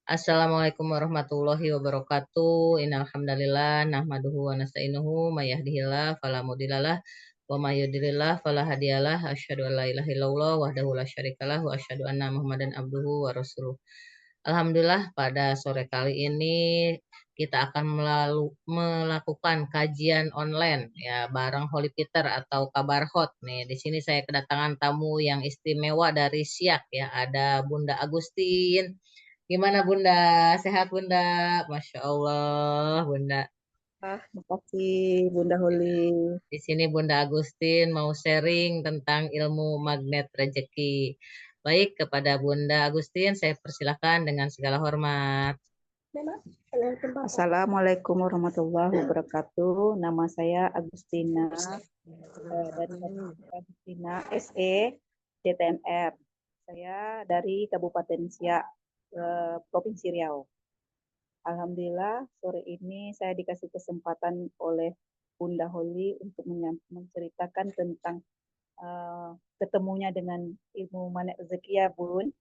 Assalamualaikum warahmatullahi wabarakatuh. Innal hamdalillah nahmaduhu wa nasta'inuhu may yahdihillahu fala mudhillalah wa may yudhlilillahu fala hadiyalah. Asyhadu an la ilaha illallah wahdahu la syarikalah wa asyhadu anna Muhammadan abduhu wa rasuluh. Alhamdulillah pada sore kali ini kita akan melakukan kajian online ya bareng Holy Peter atau Kabar Hot nih. Di sini saya kedatangan tamu yang istimewa dari Siak ya. Ada Bunda Agustin. Gimana Bunda? Sehat Bunda? Masya Allah Bunda. Terima kasih Bunda Holi. Di sini Bunda Agustin mau sharing tentang ilmu magnet rezeki. Baik, kepada Bunda Agustin saya persilakan dengan segala hormat. Assalamualaikum warahmatullahi wabarakatuh. Nama saya Agustina dari Agustina SE DTMR. Saya dari Kabupaten Siak, Provinsi Riau. Alhamdulillah sore ini saya dikasih kesempatan oleh Bunda Holi untuk menceritakan tentang ketemunya dengan ilmu magnet rezeki ya Bun.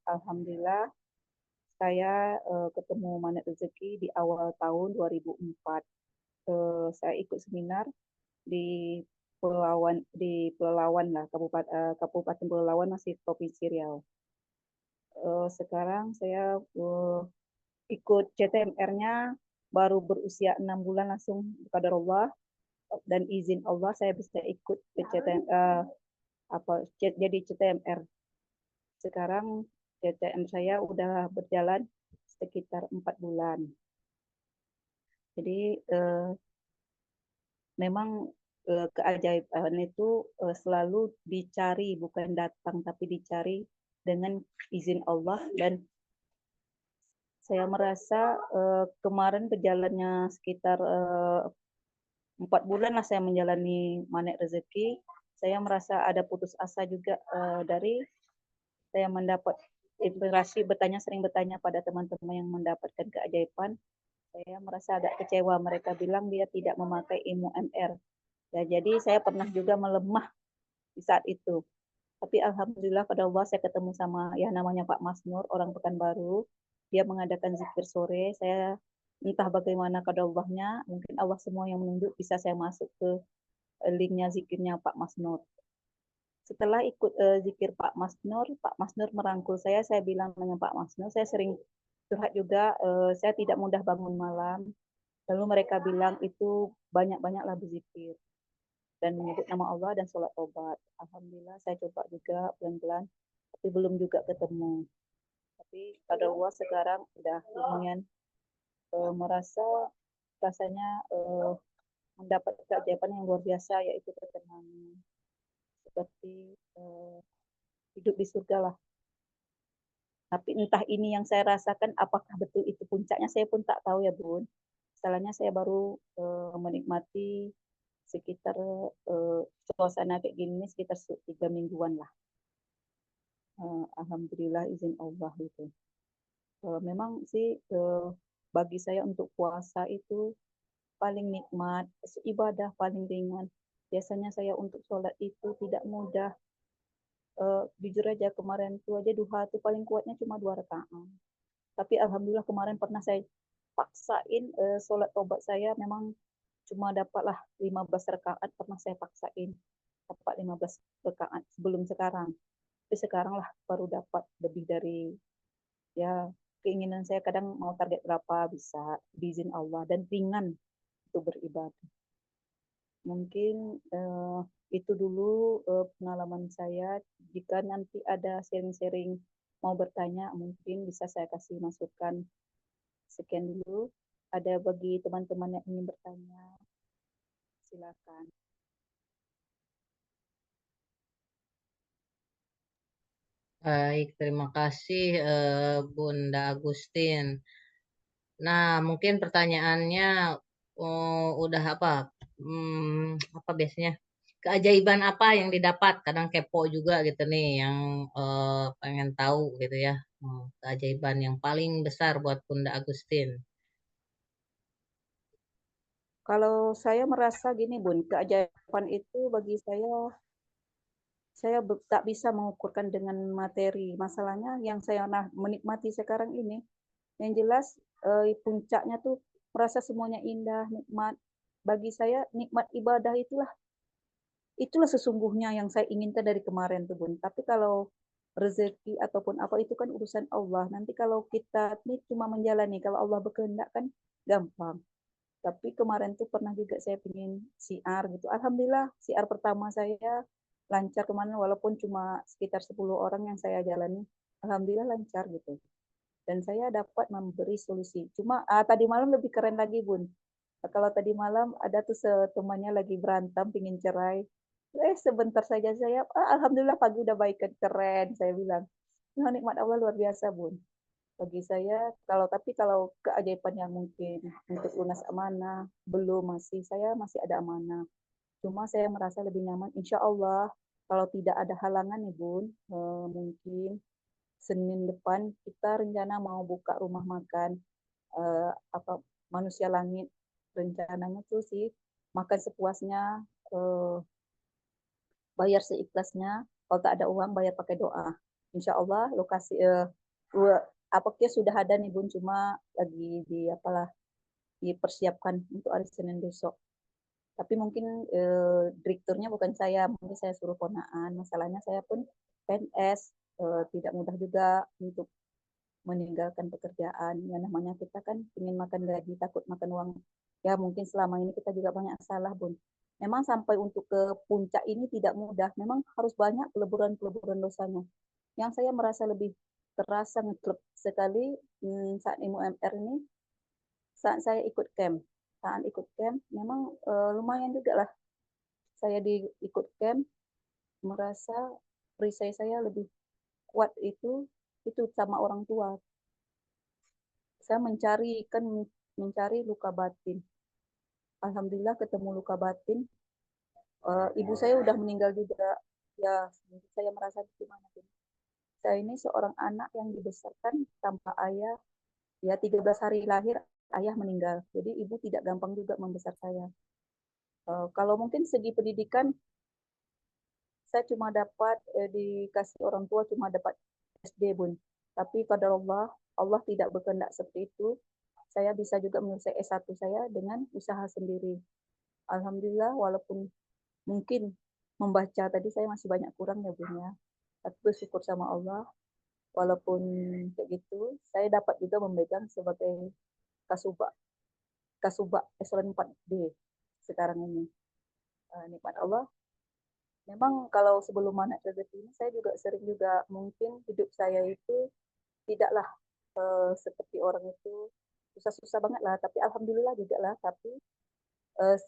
Alhamdulillah saya ketemu magnet rezeki di awal tahun 2004. Saya ikut seminar di Pelalawan lah, Kabupaten Pelalawan masih Provinsi Riau. Sekarang saya ikut CTMR-nya baru berusia 6 bulan langsung kepada Allah dan izin Allah saya bisa ikut ke jadi CTMR. Sekarang CTM saya udah berjalan sekitar 4 bulan. Jadi memang keajaiban itu selalu dicari, bukan datang, tapi dicari dengan izin Allah. Dan saya merasa kemarin berjalannya sekitar 4 bulan lah saya menjalani magnet rezeki. Saya merasa ada putus asa juga dari saya mendapat inspirasi sering bertanya pada teman-teman yang mendapatkan keajaiban. Saya merasa agak kecewa. Mereka bilang dia tidak memakai ilmu MR. Ya, jadi saya pernah juga melemah di saat itu. Tapi alhamdulillah pada Allah saya ketemu sama ya namanya Pak Mas Nur, orang Pekanbaru. Dia mengadakan zikir sore. Saya entah bagaimana pada Allahnya, mungkin Allah semua yang menunjuk bisa saya masuk ke linknya zikirnya Pak Mas Nur. Setelah ikut zikir Pak Mas Nur merangkul saya bilang dengan Pak Mas Nur, saya sering curhat juga, saya tidak mudah bangun malam. Lalu mereka bilang itu banyak-banyaklah berzikir dan menyebut nama Allah dan sholat tobat. Alhamdulillah saya coba juga pelan-pelan, tapi belum juga ketemu. Tapi pada Allah sekarang udah lumayan merasa rasanya mendapat keajaiban yang luar biasa, yaitu ketenangan seperti hidup di surga lah. Tapi entah ini yang saya rasakan apakah betul itu puncaknya, saya pun tak tahu ya Bun. Salahnya saya baru menikmati sekitar suasana kayak gini sekitar 3 mingguan lah. Alhamdulillah izin Allah itu. Memang sih bagi saya untuk puasa itu paling nikmat, ibadah paling ringan. Biasanya saya untuk sholat itu tidak mudah. Jujur aja kemarin tuh aja duha tuh paling kuatnya cuma 2 rakaat. Tapi alhamdulillah kemarin pernah saya paksain sholat tobat saya memang cuma dapatlah 15 rakaat, pernah saya paksain dapat 15 rakaat sebelum sekarang. Tapi sekarang lah baru dapat lebih dari ya keinginan saya, kadang mau target berapa bisa diizin Allah dan ringan untuk beribadah. Mungkin itu dulu pengalaman saya. Jika nanti ada sharing-sharing mau bertanya, mungkin bisa saya kasih masukan. Sekian dulu. Ada bagi teman-teman yang ingin bertanya, silakan. Baik, terima kasih Bunda Agustin. Nah, mungkin pertanyaannya udah apa? Apa biasanya? Keajaiban apa yang didapat? Kadang kepo juga gitu nih, yang pengen tahu gitu ya. Keajaiban yang paling besar buat Bunda Agustin. Kalau saya merasa gini Bun, keajaiban itu bagi saya saya tak bisa mengukurkan dengan materi. Masalahnya yang saya menikmati sekarang ini, yang jelas puncaknya tuh merasa semuanya indah, nikmat. Bagi saya nikmat ibadah itulah sesungguhnya yang saya inginkan dari kemarin tuh Bun. Tapi kalau rezeki ataupun apa itu kan urusan Allah. Nanti kalau kita nih cuma menjalani, kalau Allah berkehendak kan gampang. Tapi kemarin tuh pernah juga saya pingin siar gitu. Alhamdulillah siar pertama saya lancar kemana walaupun cuma sekitar 10 orang yang saya jalani. Alhamdulillah lancar gitu. Dan saya dapat memberi solusi. Cuma tadi malam lebih keren lagi Bun. Kalau tadi malam ada tuh temannya lagi berantem, pingin cerai. Sebentar saja saya, alhamdulillah pagi udah baikan, keren, saya bilang. Nah, nikmat Allah luar biasa, Bun. Bagi saya, kalau keajaiban yang mungkin untuk lunas amanah, belum masih, saya masih ada amanah. Cuma saya merasa lebih nyaman, insya Allah, kalau tidak ada halangan nih, Bun, mungkin Senin depan kita rencana mau buka rumah makan apa manusia langit rencananya tuh sih makan sepuasnya eh, bayar seikhlasnya kalau tak ada uang bayar pakai doa insya Allah lokasi apa kia sudah ada nih Bun cuma lagi dipersiapkan untuk hari Senin besok tapi mungkin direkturnya bukan saya mungkin saya suruh ponaan masalahnya saya pun PNS tidak mudah juga untuk meninggalkan pekerjaan. Ya namanya kita kan ingin makan gaji, takut makan uang. Ya mungkin selama ini kita juga banyak salah, Bun. Memang sampai untuk ke puncak ini tidak mudah. Memang harus banyak peleburan-peleburan dosanya. Yang saya merasa lebih terasa ngeklep sekali saat MUMR ini, saat saya ikut camp. Saat ikut camp, memang lumayan juga lah. Saya ikut camp, merasa perisai saya lebih kuat itu sama orang tua. Saya mencari luka batin. Alhamdulillah ketemu luka batin. Ibu saya udah meninggal juga. Ya, saya merasa gimana sih. Saya ini seorang anak yang dibesarkan tanpa ayah. Ya, 13 hari lahir ayah meninggal. Jadi ibu tidak gampang juga membesar saya. Kalau mungkin segi pendidikan saya cuma dapat dikasih orang tua cuma dapat SD Bun. Tapi pada Allah tidak berkehendak seperti itu. Saya bisa juga menyelesaikan S1 saya dengan usaha sendiri. Alhamdulillah walaupun mungkin membaca tadi saya masih banyak kurang ya Bun ya. Tapi bersyukur sama Allah walaupun kayak gitu saya dapat juga memegang sebagai kasubag kasubag eselon 4D sekarang ini. Nikmat Allah. Memang kalau sebelum anak rezeki ini saya juga sering juga mungkin hidup saya itu tidaklah seperti orang itu susah-susah banget lah tapi alhamdulillah juga lah tapi uh,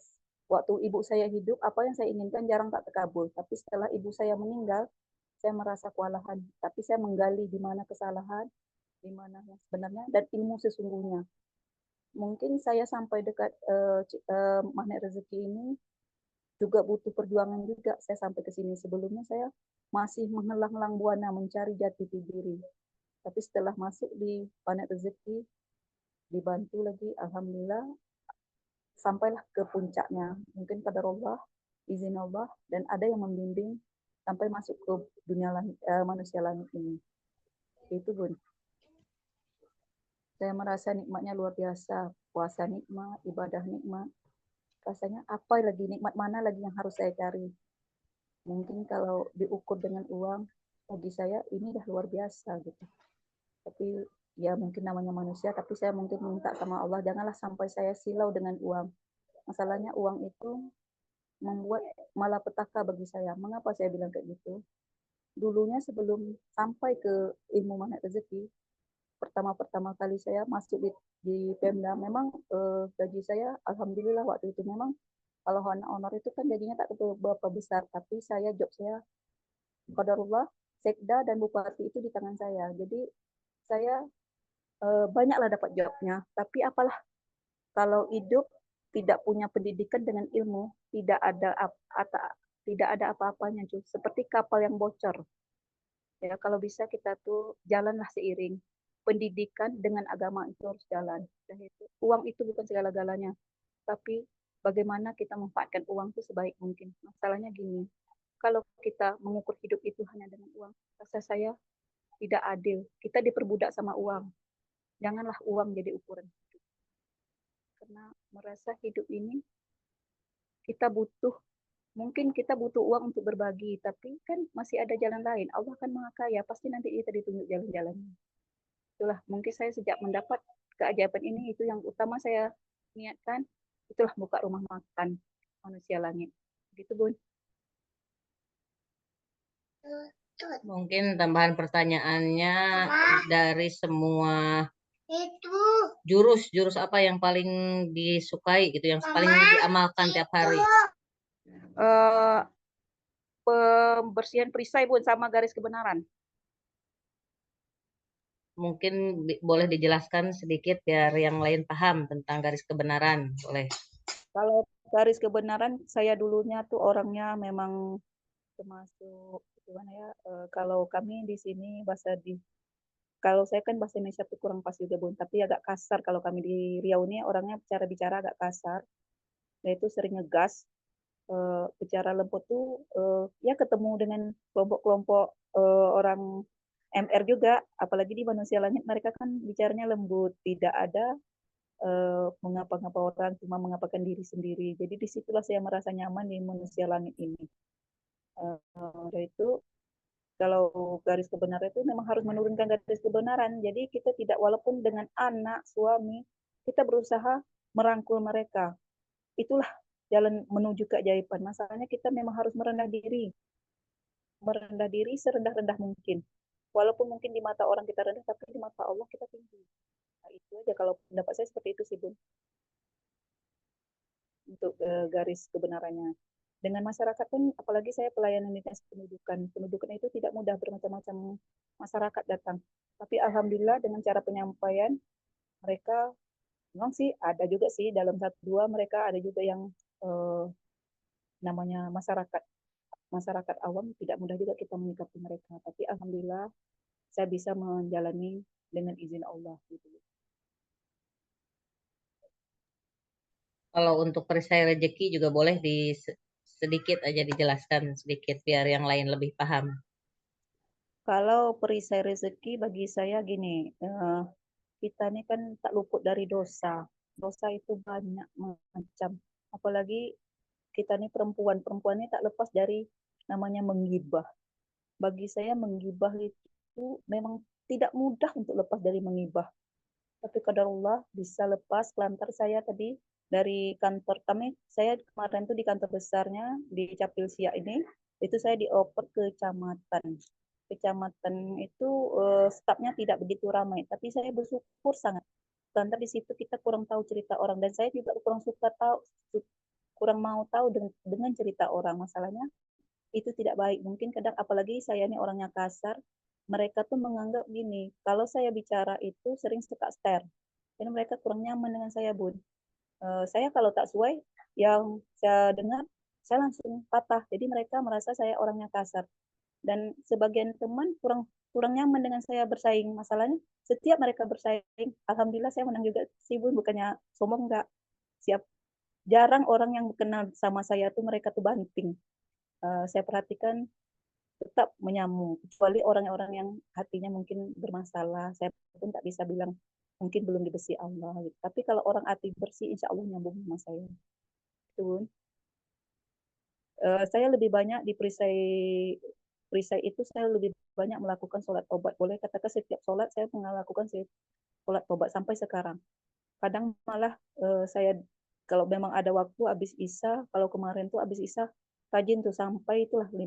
waktu ibu saya hidup apa yang saya inginkan jarang tak terkabul tapi setelah ibu saya meninggal saya merasa kewalahan tapi saya menggali di mana kesalahan di mana yang sebenarnya dan ilmu sesungguhnya mungkin saya sampai dekat magnet rezeki ini juga butuh perjuangan juga saya sampai ke sini sebelumnya saya masih menghalang-halang buana mencari jati diri tapi setelah masuk di magnet rezeki dibantu lagi alhamdulillah sampailah ke puncaknya mungkin pada Allah izin Allah dan ada yang membimbing sampai masuk ke dunia langit, manusia langit ini itu Bun saya merasa nikmatnya luar biasa puasa nikmat ibadah nikmat rasanya apa lagi nikmat mana lagi yang harus saya cari mungkin kalau diukur dengan uang bagi saya ini dah luar biasa gitu tapi ya mungkin namanya manusia tapi saya mungkin minta sama Allah janganlah sampai saya silau dengan uang masalahnya uang itu membuat malapetaka bagi saya. Mengapa saya bilang kayak gitu? Dulunya sebelum sampai ke ilmu magnet rezeki, pertama-pertama kali saya masuk di Pemda, memang gaji saya alhamdulillah waktu itu memang kalau honor itu kan gajinya tak berapa besar, tapi job saya qadarullah sekda dan bupati itu di tangan saya. Jadi saya banyaklah dapat jobnya, tapi apalah kalau hidup tidak punya pendidikan dengan ilmu, tidak ada apa-apanya, cuy. Seperti kapal yang bocor. Ya, kalau bisa kita tuh jalanlah seiring. Pendidikan dengan agama itu harus jalan. Dan itu, uang itu bukan segala-galanya, tapi bagaimana kita memanfaatkan uang itu sebaik mungkin. Masalahnya gini, kalau kita mengukur hidup itu hanya dengan uang, rasa saya tidak adil. Kita diperbudak sama uang. Janganlah uang jadi ukuran hidup. Karena merasa hidup ini kita butuh, mungkin kita butuh uang untuk berbagi, tapi kan masih ada jalan lain. Allah kan Maha Kaya, pasti nanti kita ditunjuk jalan-jalannya. Itulah mungkin saya sejak mendapat keajaiban ini, itu yang utama saya niatkan, itulah buka rumah makan manusia langit. Gitu, Bun. Mungkin tambahan pertanyaannya, dari semua jurus apa yang paling disukai gitu, yang paling diamalkan tiap hari? Uh, Pembersihan perisai, Bun, sama garis kebenaran. Mungkin boleh dijelaskan sedikit biar yang lain paham tentang garis kebenaran, boleh. Kalau garis kebenaran, saya dulunya tuh orangnya memang termasuk gimana ya, kalau kami di sini kalau saya kan bahasa Indonesia tuh kurang pas juga, Bun, tapi agak kasar. Kalau kami di Riau ini orangnya cara bicara agak kasar, yaitu sering ngegas, bicara lembut tuh, ya ketemu dengan kelompok-kelompok orang MR juga, apalagi di manusia langit mereka kan bicaranya lembut, tidak ada mengapa-ngapa orang, cuma mengapakan diri sendiri. Jadi disitulah saya merasa nyaman di manusia langit ini. Yaitu kalau garis kebenaran itu memang harus menurunkan garis kebenaran. Jadi kita tidak, walaupun dengan anak, suami, kita berusaha merangkul mereka. Itulah jalan menuju keajaiban. Masalahnya kita memang harus merendah diri serendah-rendah mungkin. Walaupun mungkin di mata orang kita rendah, tapi di mata Allah kita tinggi. Nah, itu aja kalau pendapat saya seperti itu sih, Bun, untuk garis kebenarannya. Dengan masyarakat pun, apalagi saya pelayanan dinas pendidikan. Pendidikan itu tidak mudah, bermacam-macam masyarakat datang. Tapi alhamdulillah dengan cara penyampaian mereka, memang sih ada juga sih dalam satu dua mereka ada juga yang eh, namanya masyarakat awam, tidak mudah juga kita menyikapi mereka. Tapi alhamdulillah saya bisa menjalani dengan izin Allah gitu. Kalau untuk perisai rezeki juga boleh sedikit aja dijelaskan sedikit biar yang lain lebih paham. Kalau perisai rezeki bagi saya gini, kita ini kan tak luput dari dosa. Dosa itu banyak macam. Apalagi kita ini perempuan. Perempuan ini tak lepas dari namanya menggibah. Bagi saya menggibah itu memang tidak mudah untuk lepas dari menggibah. Tapi kadarullah bisa lepas. Kelantar saya tadi dari kantor kami, saya kemarin tuh di kantor besarnya di Capil Siak ini, itu saya dioper ke kecamatan. Kecamatan itu stafnya tidak begitu ramai, tapi saya bersyukur sangat. Karena di situ kita kurang tahu cerita orang, dan saya juga kurang mau tahu dengan cerita orang. Masalahnya itu tidak baik. Mungkin kadang apalagi saya ini orangnya kasar, mereka tuh menganggap gini, kalau saya bicara itu sering suka stare. Jadi mereka kurang nyaman dengan saya, Bun. Saya kalau tak sesuai yang saya dengar, saya langsung patah. Jadi mereka merasa saya orangnya kasar. Dan sebagian teman kurang kurang nyaman dengan saya bersaing. Masalahnya setiap mereka bersaing, alhamdulillah saya menang juga sih, Bun. Bukannya sombong, enggak. Siap. Jarang orang yang kenal sama saya tuh mereka tuh banting. Saya perhatikan tetap menyambung, kecuali orang-orang yang hatinya mungkin bermasalah. Saya pun tak bisa bilang mungkin belum dibesi Allah gitu. Tapi kalau orang hati bersih, insya Allah nyambung sama saya. Itu. Saya lebih banyak di perisai perisai itu saya lebih banyak melakukan sholat tobat. Boleh katakan setiap sholat saya melakukan sholat tobat sampai sekarang. Kadang malah saya kalau memang ada waktu habis Isya, kalau kemarin tuh habis Isya rajin tuh sampai itulah 15,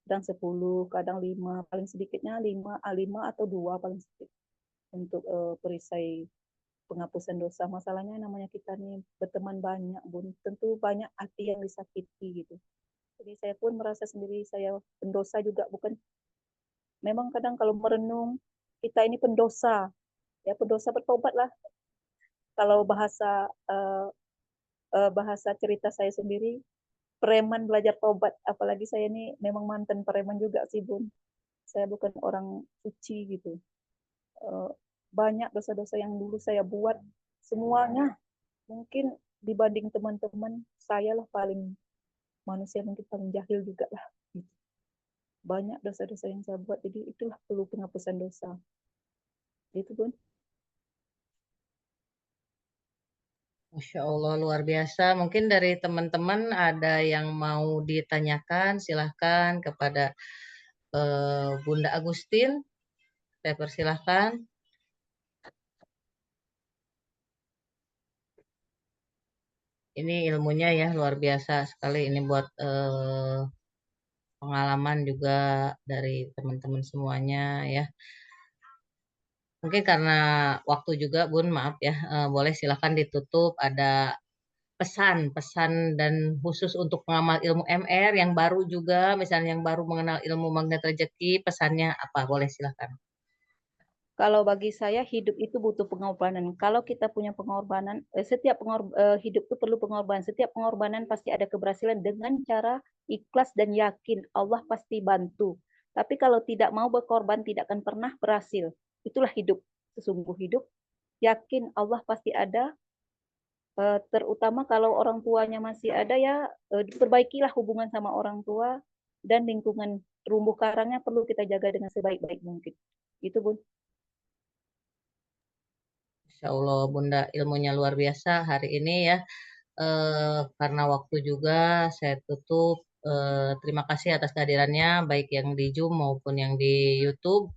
kadang 10, kadang 5, paling sedikitnya 5 atau 2 paling sedikit untuk perisai penghapusan dosa. Masalahnya namanya kita nih berteman banyak, Bun. Tentu banyak hati yang disakiti gitu. Jadi saya pun merasa sendiri saya pendosa juga, bukan, memang kadang kalau merenung kita ini pendosa, ya pendosa bertobat lah. Kalau bahasa cerita saya sendiri, preman belajar tobat. Apalagi saya ini memang mantan preman juga sih, Bun. Saya bukan orang suci gitu. Eh, Banyak dosa-dosa yang dulu saya buat, semuanya mungkin dibanding teman-teman saya lah paling manusia mungkin paling jahil juga lah. Gitu. Banyak dosa-dosa yang saya buat, jadi itulah perlu penghapusan dosa. Itu Bun. Masya Allah, luar biasa. Mungkin dari teman-teman ada yang mau ditanyakan, silahkan kepada Bunda Agustin. Saya persilahkan. Ini ilmunya ya luar biasa sekali. Ini buat pengalaman juga dari teman-teman semuanya ya. Mungkin karena waktu juga, Bun, maaf ya. Boleh silahkan ditutup. Ada pesan-pesan dan khusus untuk pengamal ilmu MR yang baru juga, misalnya yang baru mengenal ilmu magnet rezeki, pesannya apa? Boleh silahkan. Kalau bagi saya hidup itu butuh pengorbanan. Kalau kita punya pengorbanan, hidup itu perlu pengorbanan. Setiap pengorbanan pasti ada keberhasilan dengan cara ikhlas dan yakin Allah pasti bantu. Tapi kalau tidak mau berkorban tidak akan pernah berhasil. Itulah hidup. Sesungguh hidup, yakin Allah pasti ada. Terutama kalau orang tuanya masih ada ya, perbaikilah hubungan sama orang tua dan lingkungan terumbu karangnya perlu kita jaga dengan sebaik-baik mungkin. Itu Bun. Insya Allah, Bunda, ilmunya luar biasa hari ini ya. Karena waktu juga saya tutup. Terima kasih atas kehadirannya, baik yang di Zoom maupun yang di YouTube.